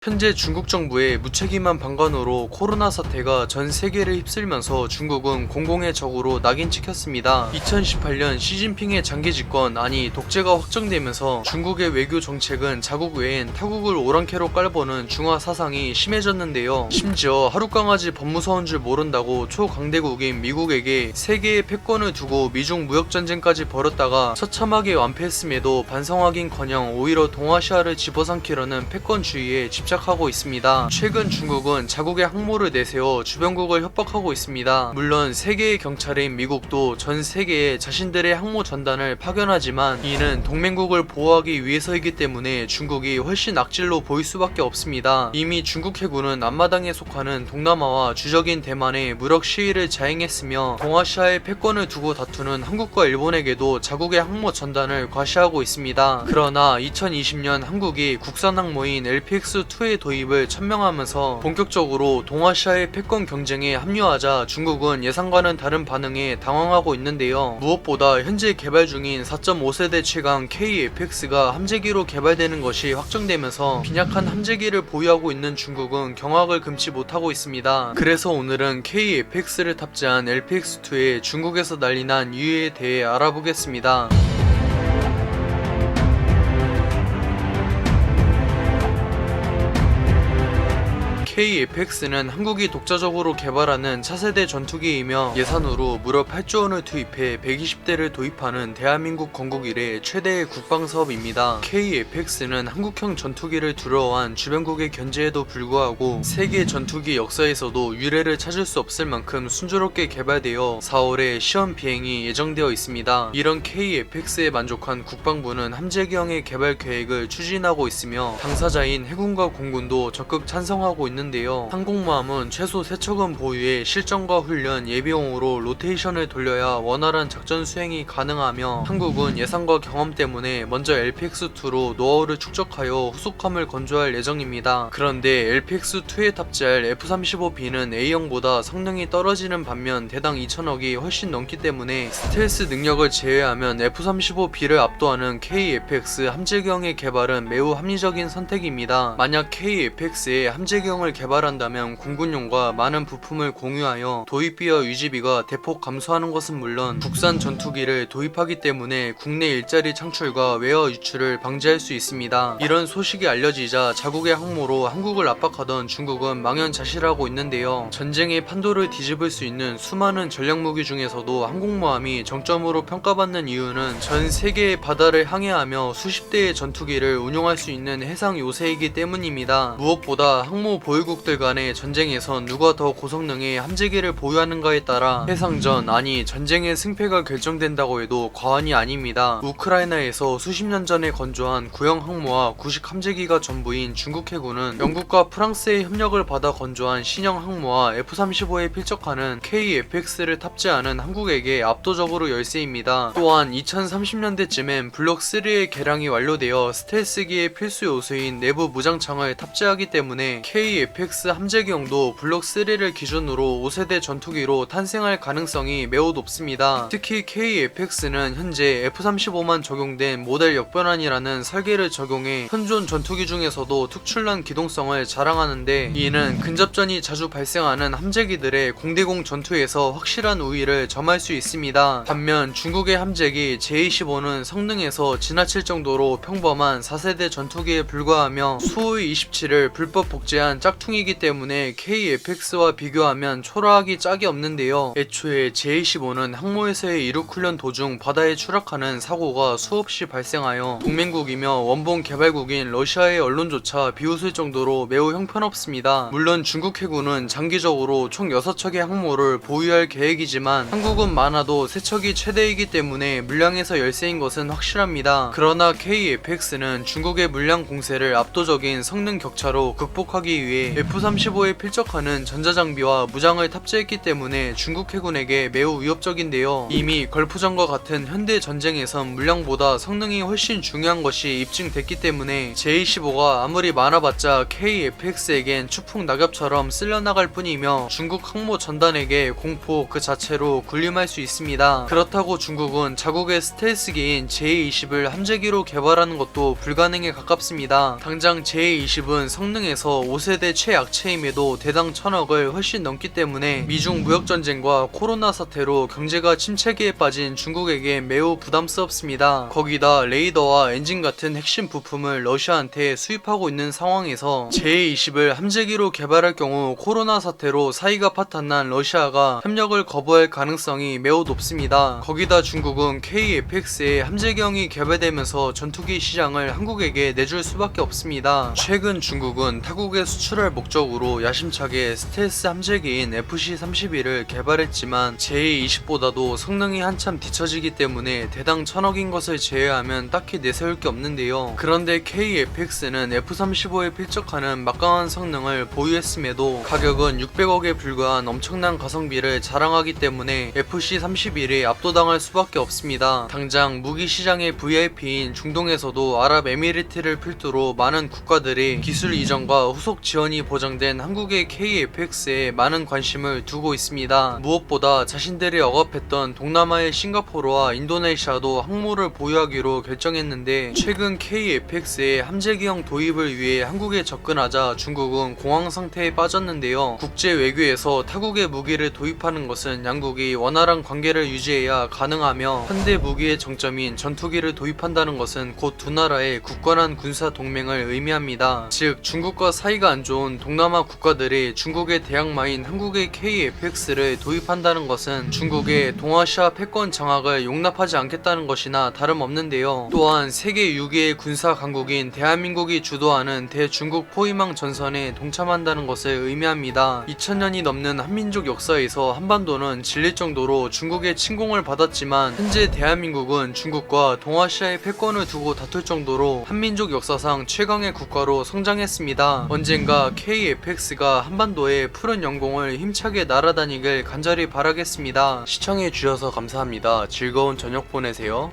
현재 중국 정부의 무책임한 방관으로 코로나 사태가 전 세계를 휩쓸면서 중국은 공공의 적으로 낙인 찍혔습니다. 2018년 시진핑의 장기 집권 독재가 확정되면서 중국의 외교 정책은 자국 외엔 타국을 오랑캐로 깔보는 중화 사상이 심해졌는데요. 심지어 하룻강아지 법무사원 줄 모른다고 초강대국인 미국에게 세계의 패권을 두고 미중 무역전쟁까지 벌였다가 처참하게 완패했음에도 반성하긴커녕 오히려 동아시아를 집어삼키려는 패권주의에 집착하고 있습니다. 최근 중국은 자국의 항모를 내세워 주변국을 협박하고 있습니다. 물론 세계의 경찰인 미국도 전 세계에 자신들의 항모 전단을 파견하지만 이는 동맹국을 보호하기 위해서이기 때문에 중국이 훨씬 악질로 보일 수밖에 없습니다. 이미 중국 해군은 앞마당에 속하는 동남아와 주적인 대만에 무력 시위를 자행했으며 동아시아의 패권을 두고 다투는 한국과 일본에게도 자국의 항모 전단을 과시하고 있습니다. 그러나 2020년 한국이 국산 항모인 LPX-2의 도입을 천명하면서 본격적으로 동아시아의 패권 경쟁에 합류하자 중국은 예상과는 다른 반응에 당황하고 있는데요. 무엇보다 현재 개발 중인 4.5세대 최강 KF-X가 함재기로 개발되는 것이 확정되면서 빈약한 함재기를 보유하고 있는 중국은 경악을 금치 못하고 있습니다. 그래서 오늘은 KF-X를 탑재한 LPX-2의 중국에서 난리난 이유에 대해 알아보겠습니다. KF-X는 한국이 독자적으로 개발하는 차세대 전투기이며 예산으로 무려 8조 원을 투입해 120대를 도입하는 대한민국 건국 이래 최대의 국방사업입니다. KF-X는 한국형 전투기를 두려워한 주변국의 견제에도 불구하고 세계 전투기 역사에서도 유례를 찾을 수 없을 만큼 순조롭게 개발되어 4월에 시험 비행이 예정되어 있습니다. 이런 KF-X에 만족한 국방부는 함재기형의 개발 계획을 추진하고 있으며 당사자인 해군과 공군도 적극 찬성하고 있는데요. 항공모함은 최소 3척은 보유해 실전과 훈련, 예비용으로 로테이션을 돌려야 원활한 작전 수행이 가능하며 한국은 예산과 경험 때문에 먼저 LPX-2로 노하우를 축적하여 후속함을 건조할 예정입니다. 그런데 LPX-2에 탑재할 F-35B는 A형보다 성능이 떨어지는 반면 대당 2천억이 훨씬 넘기 때문에 스텔스 능력을 제외하면 F-35B를 압도하는 KF-X 함재기형의 개발은 매우 합리적인 선택입니다. 만약 KF-X의 함재기형을 개발한다면 공군용과 많은 부품을 공유하여 도입비와 유지비가 대폭 감소하는 것은 물론 국산 전투기를 도입하기 때문에 국내 일자리 창출과 외화 유출을 방지할 수 있습니다. 이런 소식이 알려지자 자국의 항모로 한국을 압박하던 중국은 망연자실하고 있는데요. 전쟁의 판도를 뒤집을 수 있는 수많은 전략무기 중에서도 항공모함이 정점으로 평가받는 이유는 전 세계의 바다를 항해하며 수십 대의 전투기를 운용할 수 있는 해상 요새이기 때문입니다. 무엇보다 항모 보유국들 간의 전쟁에선 누가 더 고성능의 함재기를 보유하는가에 따라 해상전 전쟁의 승패가 결정된다고 해도 과언이 아닙니다. 우크라이나에서 수십 년 전에 건조한 구형 항모와 구식 함재기가 전부인 중국 해군은 영국과 프랑스의 협력을 받아 건조한 신형 항모와 F-35에 필적하는 KF-X를 탑재하는 한국에게 압도적으로 열세입니다. 또한 2030년대쯤엔 블록3의 개량이 완료되어 스텔스기의 필수 요소인 내부 무장창을 탑재하기 때문에 KF-X 함재기형도 블록3를 기준으로 5세대 전투기로 탄생할 가능성이 매우 높습니다. 특히 KF-X는 현재 F-35만 적용된 모델 역변환이라는 설계를 적용해 현존 전투기 중에서도 특출난 기동성을 자랑하는데 이는 근접전이 자주 발생하는 함재기들의 공대공 전투에서 확실한 우위를 점할 수 있습니다. 반면 중국의 함재기 J-25는 성능에서 지나칠 정도로 평범한 4세대 전투기에 불과하며 수호의 27을 불법 복제한 짝퉁이기 때문에 KF-X와 비교하면 초라하기 짝이 없는데요. 애초에 J-25는 항모에서의 이륙 훈련 도중 바다에 추락하는 사고가 수없이 발생하여 동맹국이며 원본 개발국인 러시아의 언론조차 비웃을 정도로 매우 형편없습니다. 물론 중국 해군은 장기적으로 총 6척의 항모를 보유할 계획이지만 한국은 많아도 3척이 최대이기 때문에 물량에서 열세인 것은 확실합니다. 그러나 KF-X는 중국의 물량 공세를 압도적인 성능 격차로 극복하기 위해 있는데 F-35에 필적하는 전자장비와 무장을 탑재했기 때문에 중국 해군에게 매우 위협적인데요. 이미 걸프전과 같은 현대 전쟁에선 물량보다 성능이 훨씬 중요한 것이 입증됐기 때문에 J-25가 아무리 많아봤자 KF-X에겐 추풍 낙엽처럼 쓸려나갈 뿐이며 중국 항모 전단에게 공포 그 자체로 군림할 수 있습니다. 그렇다고 중국은 자국의 스텔스기인 J-20을 함재기로 개발하는 것도 불가능에 가깝습니다. 당장 J-20은 성능에서 5세대 최약체임에도 대당 1000억을 훨씬 넘기 때문에 미중 무역전쟁과 코로나 사태로 경제가 침체기에 빠진 중국에게 매우 부담스럽습니다. 거기다 레이더와 엔진 같은 핵심 부품을 러시아한테 수입하고 있는 상황에서 J-20을 함재기로 개발할 경우 코로나 사태로 사이가 파탄난 러시아가 협력을 거부할 가능성이 매우 높습니다. 거기다 중국은 KF-X의 함재기형이 개발되면서 전투기 시장을 한국에게 내줄 수밖에 없습니다. 최근 중국은 타국에 수출할 목적으로 야심차게 스텔스 함재기인 FC-31을 개발했지만 J-20보다도 성능이 한참 뒤처지기 때문에 대당 1000억인 것을 제외하면 딱히 내세울 게 없는데요. 그런데 KF-X는 F-35에 필적하는 막강한 성능을 보유했음에도 가격은 600억에 불과한 엄청난 가성비를 자랑하기 때문에 FC-31에 압도당할 수밖에 없습니다. 당장 무기 시장의 VIP인 중동에서도 아랍에미리트를 필두로 많은 국가들이 기술 이전과 후속 지원이 보장된 한국의 KF-X에 많은 관심을 두고 있습니다. 무엇보다 자신들이 억압했던 동남아의 싱가포르와 인도네시아도 항모를 보유하기로 결정했는데 최근 KF-X의 함재기형 도입을 위해 한국에 접근하자 중국은 공황 상태에 빠졌는데요. 국제 외교에서 타국의 무기를 도입하는 것은 양국이 원활한 관계를 유지해야 가능하며 현대 무기의 정점인 전투기를 도입한다는 것은 곧 두 나라의 굳건한 군사 동맹을 의미합니다. 즉 중국과 사이가 안 좋은 동남아 국가들이 중국의 대항마인 한국의 KF-X를 도입한다는 것은 중국의 동아시아 패권 장악을 용납하지 않겠다는 것이나 다름없는데요. 또한 세계 6위의 군사 강국인 대한민국이 주도하는 대중국 포위망 전선에 동참한다는 것을 의미합니다. 2000년이 넘는 한민족 역사에서 한반도는 질릴 정도로 중국의 침공을 받았지만 현재 대한민국은 중국과 동아시아의 패권을 두고 다툴 정도로 한민족 역사상 최강의 국가로 성장했습니다. 언젠가 KF-X가 한반도의 푸른 영공을 힘차게 날아다니길 간절히 바라겠습니다. 시청해주셔서 감사합니다. 즐거운 저녁 보내세요.